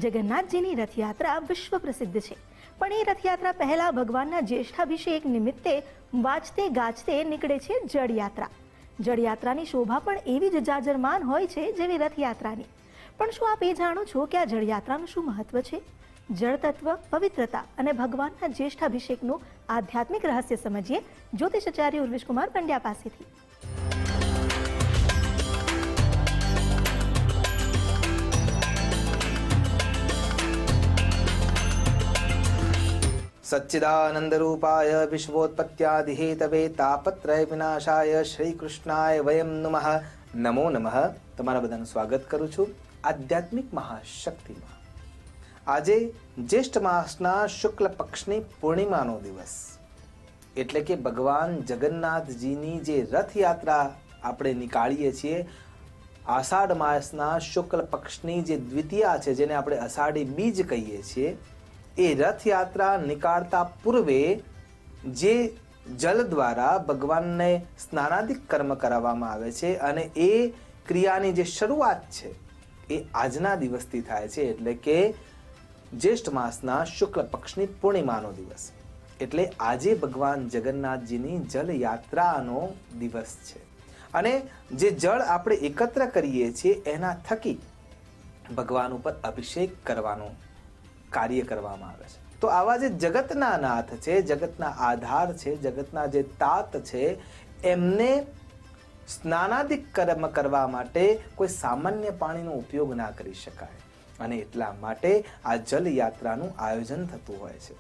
જગન્નાથજીની રથયાત્રા વિશ્વ પ્રસિદ્ધ છે, પણ એ રથયાત્રા પહેલા ભગવાનના જ્યેષ્ઠાભિષેક નિમિત્તે વાજતે ગાજતે નીકળે છે જળયાત્રા. જળયાત્રાની શોભા પણ એવી જ જાજરમાન હોય છે જેવી રથયાત્રાની. પણ શું આપ એ જાણો છો કે આ જળયાત્રાનું શું મહત્વ છે? જળ તત્વ, પવિત્રતા અને ભગવાનના જ્યેષ્ઠાભિષેકનું આધ્યાત્મિક રહસ્ય સમજીએ જ્યોતિષાચાર્ય ઉર્વિશકુમાર પંડ્યા પાસેથી. સચ્ચિદાનંદ રૂપાય વિશ્વોત્પત્યાદિ હેતવે તાપત્રય વિનાશાય શ્રી કૃષ્ણાય વયમ નમઃ. નમો નમઃ. તમારા બધાનું સ્વાગત કરું છું આધ્યાત્મિક મહાશક્તિમાં. આજે જ્યેષ્ઠ માસના શુક્લ પક્ષની પૂર્ણિમાનો દિવસ, એટલે કે ભગવાન જગન્નાથજીની જે રથયાત્રા આપણે નીકાળીએ છીએ, આષાઢ માસના શુક્લ પક્ષની જે દ્વિતીયા છે, જેને આપણે અષાઢી બીજ કહીએ છીએ, એ રથયાત્રા નીકાળતા પૂર્વે જે જલ દ્વારા ભગવાનને સ્નાનાદિક કર્મ કરાવવામાં આવે છે અને એ ક્રિયાની જે શરૂઆત છે એ આજના દિવસથી થાય છે, એટલે કે જ્યેષ્ઠ માસના શુક્લ પક્ષની પૂર્ણિમાનો દિવસ. એટલે આજે ભગવાન જગન્નાથજીની જલયાત્રાનો દિવસ છે અને જે જળ આપણે એકત્ર કરીએ છીએ એના થકી ભગવાન ઉપર અભિષેક કરવાનો કાર્ય કરવામાં આવે છે. તો આવા જે જગતના નાથ છે, જગતના આધાર છે, જગતના જે તાત છે, એમને સ્નાનાદિક કર્મ કરવા માટે કોઈ સામાન્ય પાણીનો ઉપયોગ ના કરી શકાય અને એટલા માટે આ જલયાત્રાનું આયોજન થતું હોય છે.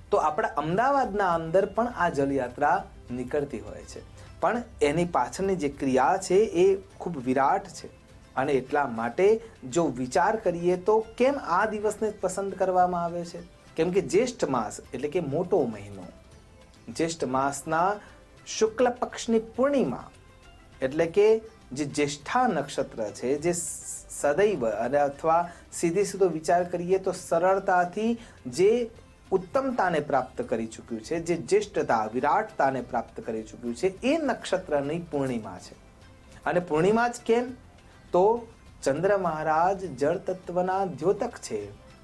તો આપણા અમદાવાદના અંદર પણ આ જલયાત્રા નીકળતી હોય છે, પણ એની પાછળની જે ક્રિયા છે એ ખૂબ વિરાટ છે અને એટલા માટે જો વિચાર કરીએ તો કેમ આ દિવસને પસંદ કરવામાં આવે છે? કેમ કે જ્યેષ્ઠ માસ એટલે કે મોટો મહિનો, જ્યેષ્ઠ માસના શુક્લ પક્ષની પૂર્ણિમા એટલે કે જે જ્યેષ્ઠા નક્ષત્ર છે, જે સદૈવ અને અથવા સીધો વિચાર કરીએ તો સરળતાથી જે ઉત્તમતાને પ્રાપ્ત કરી ચૂક્યું છે, જે જ્યેષ્ઠતા વિરાટતાને પ્રાપ્ત કરી ચૂક્યું છે, એ નક્ષત્રની પૂર્ણિમા છે. અને પૂર્ણિમા જ કેમ? તો ચંદ્ર મહારાજ જળ તત્વના દ્યોતક છે,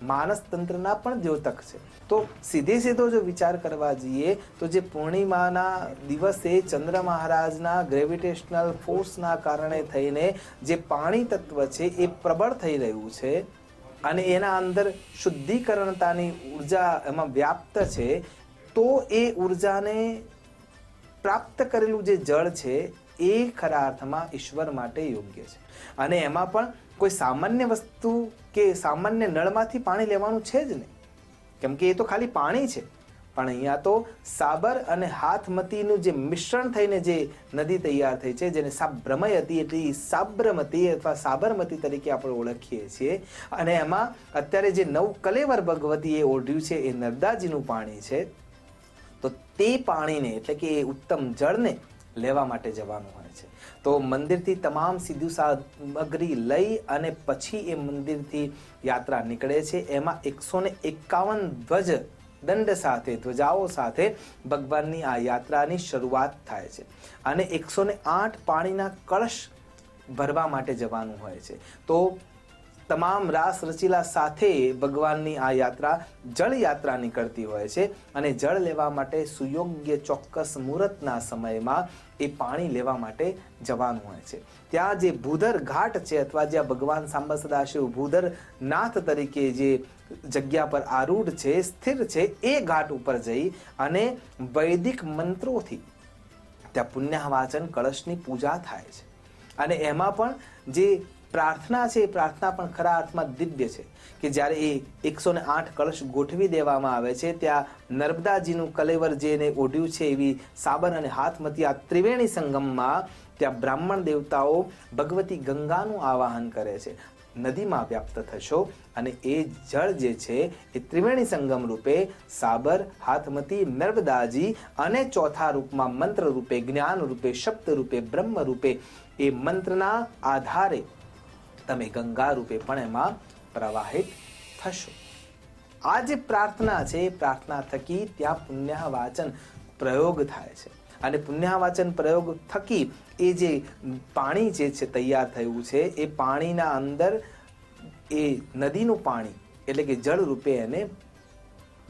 માનસ તંત્રના પણ દ્યોતક છે. તો સીધો જો વિચાર કરવા જઈએ તો જે પૂર્ણિમાના દિવસે ચંદ્ર મહારાજના ગ્રેવિટેશનલ ફોર્સના કારણે થઈને જે પાણી તત્વ છે એ પ્રબળ થઈ રહ્યું છે અને એના અંદર શુદ્ધિકરણતાની ઉર્જા એમાં વ્યાપ્ત છે, તો એ ઉર્જાને પ્રાપ્ત કરેલું જે જળ છે એ ખરા અર્થમાં ઈશ્વર માટે યોગ્ય છે. અને એમાં પણ કોઈ સામાન્ય વસ્તુ કે સામાન્ય નળમાંથી પાણી લેવાનું છે જ નહીં, કેમ કે એ તો ખાલી પાણી છે. પણ અહીંયા તો સાબર અને હાથમતીનું જે મિશ્રણ થઈને જે નદી તૈયાર થઈ છે, જેને સાબ્રમયતી એટલે સાબરમતી અથવા સાબરમતી તરીકે આપણે ઓળખીએ છીએ. અને એમાં અત્યારે જે નવ કલેવર ભગવતીએ ઓઢ્યું છે એ નર્મદાજીનું પાણી છે. તો તે પાણીને એટલે કે એ ઉત્તમ જળને લેવા માટે જવાનું હોય છે. તો મંદિરથી તમામ સીધું સામગ્રી લઈ અને પછી એ મંદિરથી યાત્રા નીકળે છે. એમાં 151 ધ્વજ દંડ સાથે, ધ્વજાઓ સાથે ભગવાનની આ યાત્રાની શરૂઆત થાય છે અને 108 પાણીના કળશ ભરવા માટે જવાનું હોય છે. તો તમામ રાસ રચીલા સાથે ભગવાનની આ યાત્રા જળ યાત્રા નીકળતી હોય છે અને જળ લેવા માટે સુયોગ્ય ચોક્કસ મુહૂર્તના સમયમાં એ પાણી લેવા માટે જવાનું હોય છે. ત્યાં જે ભૂધર ઘાટ છે અથવા જ્યાં ભગવાન સાંબ સદાશિવ ભૂધર નાથ તરીકે જે જગ્યા પર આરૂઢ છે, સ્થિર છે, એ ઘાટ ઉપર જઈ અને વૈદિક મંત્રોથી ત્યાં પુણ્યવાચન કળશની પૂજા થાય છે. અને એમાં પણ જે પ્રાર્થના છે એ પ્રાર્થના પણ ખરા અર્થમાં દિવ્ય છે કે જ્યારે એ 108 કળશ ગોઠવી દેવામાં આવે છે, ત્યાં નર્મદાજીનું કલેવર જેને ઓઢ્યું છે એવી સાબર અને હાથમતી આ ત્રિવેણી સંગમમાં ત્યાં બ્રાહ્મણ દેવતાઓ ભગવતી ગંગાનું આવાહન કરે છે. નદીમાં વ્યાપ્ત થશો અને એ જળ જે છે એ ત્રિવેણી સંગમ રૂપે સાબર, હાથમતી, નર્મદાજી અને ચોથા રૂપમાં મંત્ર રૂપે, જ્ઞાન રૂપે, શબ્દ રૂપે, બ્રહ્મ રૂપે એ મંત્રના આધારે તમે ગંગા રૂપે પણ એમાં પ્રવાહિત થશો. આ જે પ્રાર્થના છે એ પ્રાર્થના થકી ત્યાં પુણ્યવાચન પ્રયોગ થાય છે અને પુણ્યવાચન પ્રયોગ થકી એ જે પાણી જે છે તૈયાર થયું છે એ પાણીના અંદર એ નદીનું પાણી એટલે કે જળ રૂપે એને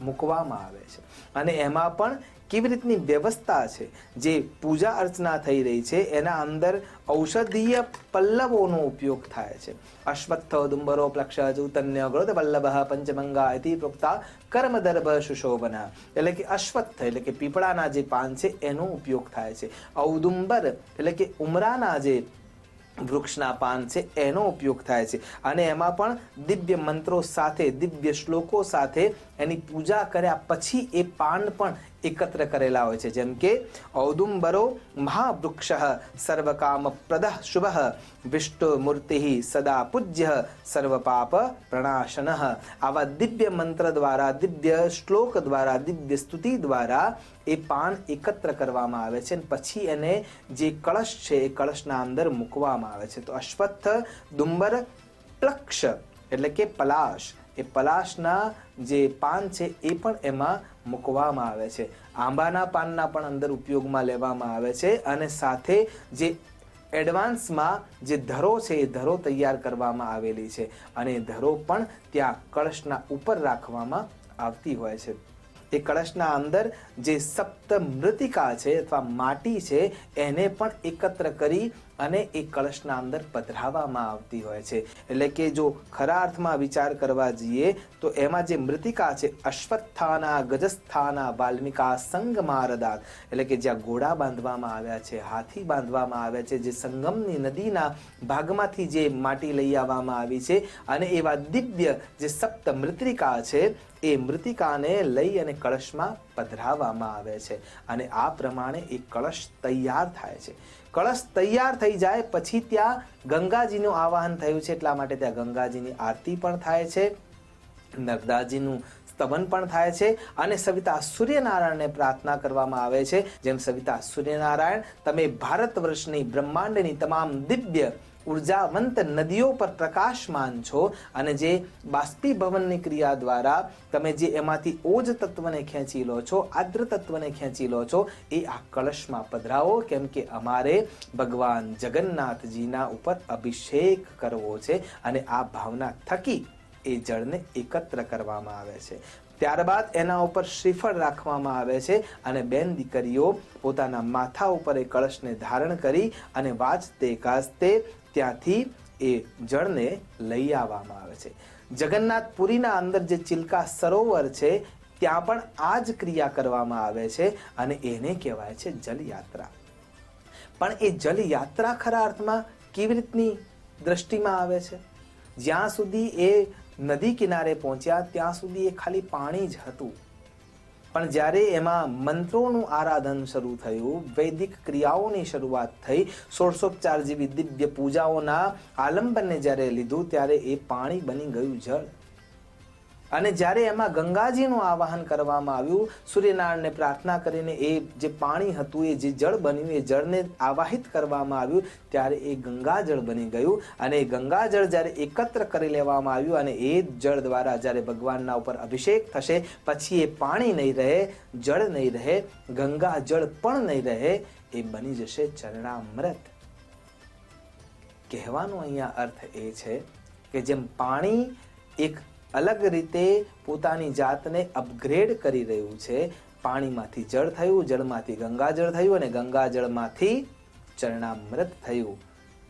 મૂકવામાં આવે છે. અને એમાં પણ કેવી રીતની વ્યવસ્થા છે, જે પૂજા અર્ચના થઈ રહી છે એના અંદર ઔષધીય પલ્લવોનો ઉપયોગ થાય છે. અશ્વત્થ દુંબરો પ્લક્ષ ચૌતન્ય ગ્રોત વલ્લભ પંચમંગા ઇતિ પ્રોક્તા કર્મદર્ભ સુશોભના. એટલે કે અશ્વત્થ એટલે કે પીપળાના જે પાન છે એનો ઉપયોગ થાય છે. ઔદુંબર એટલે કે ઉમરાના જે વૃક્ષના પાન છે એનો ઉપયોગ થાય છે. અને એમાં પણ દિવ્ય મંત્રો સાથે, દિવ્ય શ્લોકો સાથે એની પૂજા કર્યા પછી એ પાન પણ એકત્ર કરેલા હોય છે. જેમ કે ઔદુંબરો મહાવૃક્ષ સર્વકામ પ્રદ શુભ વિષ્ણુ મૂર્તિ સદા પૂજ્ય સર્વપાપ પ્રણાશન. આવા દિવ્ય મંત્ર દ્વારા, દિવ્ય શ્લોક દ્વારા, દિવ્ય સ્તુતિ દ્વારા એ પાન એકત્ર કરવામાં આવે છે. પછી એને જે કળશ છે એ કળશના અંદર મૂકવામાં આવે છે. તો અશ્વત્થ, દુંબર, પ્લક્ષ એટલે કે પલાશ, એ પલાશના જે પાન છે એ પણ એમાં મૂકવામાં આવે છે. આંબાના પાનના પણ અંદર ઉપયોગમાં લેવામાં આવે છે. અને સાથે જે એડવાન્સમાં જે ધરો છે એ ધરો તૈયાર કરવામાં આવેલી છે. અને ધરો પણ ત્યાં કળશના ઉપર રાખવામાં આવતી હોય છે. એ કળશના અંદર જે સપ્ત મૃતિકા છે અથવા માટી છે એને પણ એકત્ર કરી અને એ કળશના અંદર પધરાવવામાં આવતી હોય છે. એટલે કે જો ખરા અર્થમાં વિચાર કરવા જઈએ તો એમાં જે મૃતિકા છે, અશ્વત્થાના ગજસ્થાના વાલ્મિકા સંગમારદાત, એટલે કે જ્યાં ઘોડા બાંધવામાં આવ્યા છે, હાથી બાંધવામાં આવ્યા છે, જે સંગમની નદીના ભાગમાંથી જે માટી લઈ આવવામાં આવી છે, અને એવા દિવ્ય જે સપ્ત મૃતિકા છે એ મૃતિકાને લઈ અને કળશમાં પધરાવવામાં આવે છે. અને આ પ્રમાણે એ કળશ તૈયાર થાય છે. કળશ તૈયાર થઈ જાય પછી ત્યાં ગંગાજીનું આવાહન થયું છે એટલા માટે ત્યાં ગંગાજીની આરતી પણ થાય છે, નર્મદાજીનું સ્તવન પણ થાય છે. અને સવિતા સૂર્યનારાયણને પ્રાર્થના કરવામાં આવે છે. જેમ સવિતા સૂર્યનારાયણ, તમે ભારત વર્ષની બ્રહ્માંડની તમામ દિવ્ય ઉર્જાવંત નદીઓ પર પ્રકાશમાન છો, અને જે બાષ્પીભવનની ક્રિયા દ્વારા તમે જે એમાંથી ઓજ તત્વને ખેંચી લો છો, આદ્ર તત્વને ખેંચી લો છો, એ આ કળશમાં પધરાવો. કેમ કે અમારે ભગવાન જગન્નાથજીના ઉપર અભિષેક કરવો છે, અને આ ભાવના થકી એ જળને એકત્ર કરવામાં આવે છે. ત્યારબાદ એના ઉપર શ્રીફળ રાખવામાં આવે છે, અને બેન દીકરીઓ પોતાના માથા ઉપર એ કળશને ધારણ કરી અને વાજતે ગાજતે ત્યાંથી એ જળને લઈ આવવામાં આવે છે. જગન્નાથપુરીના અંદર જે ચિલ્કા સરોવર છે ત્યાં પણ આ જ ક્રિયા કરવામાં આવે છે, અને એને કહેવાય છે જલયાત્રા. પણ એ જલયાત્રા ખરા અર્થમાં કેવી રીતની દ્રષ્ટિમાં આવે છે? જ્યાં સુધી એ નદી કિનારે પહોંચ્યા ત્યાં સુધી એ ખાલી પાણી જ હતું. પણ જ્યારે એમાં મંત્રોનું આરાધન શરૂ થયું, વૈદિક ક્રિયાઓની શરૂઆત થઈ, ષોડશોપચાર જેવી દિવ્ય પૂજાઓના આલંબનને જ્યારે લીધું ત્યારે એ પાણી બની ગયું જળ. અને જ્યારે એમાં ગંગાજીનું આવાહન કરવામાં આવ્યું, સૂર્યનારાયણને પ્રાર્થના કરીને એ જે પાણી હતું, એ જે જળ બન્યું, એ જળને આવાહિત કરવામાં આવ્યું, ત્યારે એ ગંગાજળ બની ગયું. અને એ ગંગાજળ જ્યારે એકત્ર કરી લેવામાં આવ્યું અને એ જળ દ્વારા જ્યારે ભગવાનના ઉપર અભિષેક થશે, પછી એ પાણી નહીં રહે, જળ નહીં રહે, ગંગાજળ પણ નહીં રહે, એ બની જશે ચરણામૃત. કહેવાનો અહીંયા અર્થ એ છે કે જેમ પાણી એક અલગ રીતે પોતાની જાતને અપગ્રેડ કરી રહ્યું છે, પાણીમાંથી જળ થયું, જળમાંથી ગંગાજળ થયું, અને ગંગાજળમાંથી ચરણામૃત થયું.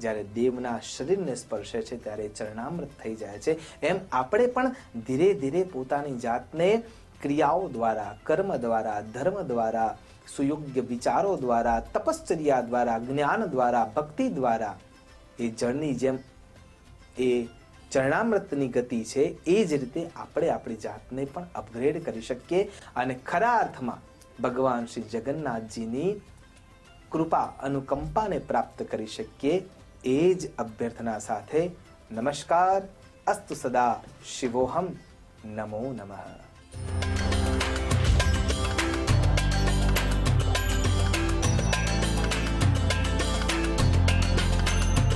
જ્યારે દેવના શરીરને સ્પર્શે છે ત્યારે ચરણામૃત થઈ જાય છે. એમ આપણે પણ ધીરે ધીરે પોતાની જાતને ક્રિયાઓ દ્વારા, કર્મ દ્વારા, ધર્મ દ્વારા, સુયોગ્ય વિચારો દ્વારા, તપશ્ચર્યા દ્વારા, જ્ઞાન દ્વારા, ભક્તિ દ્વારા એ જળની જેમ એ ચરણામૃતની ગતિ છે, એ જ રીતે આપણે આપણી જાતને પણ અપગ્રેડ કરી શકીએ, અને ખરા અર્થમાં ભગવાન શ્રી જગન્નાથજીની કૃપા, અનુકંપાને પ્રાપ્ત કરી શકીએ. એ જ અભ્યર્થના સાથે નમસ્કાર. અસ્તુ સદા શિવોહમ. નમો નમઃ.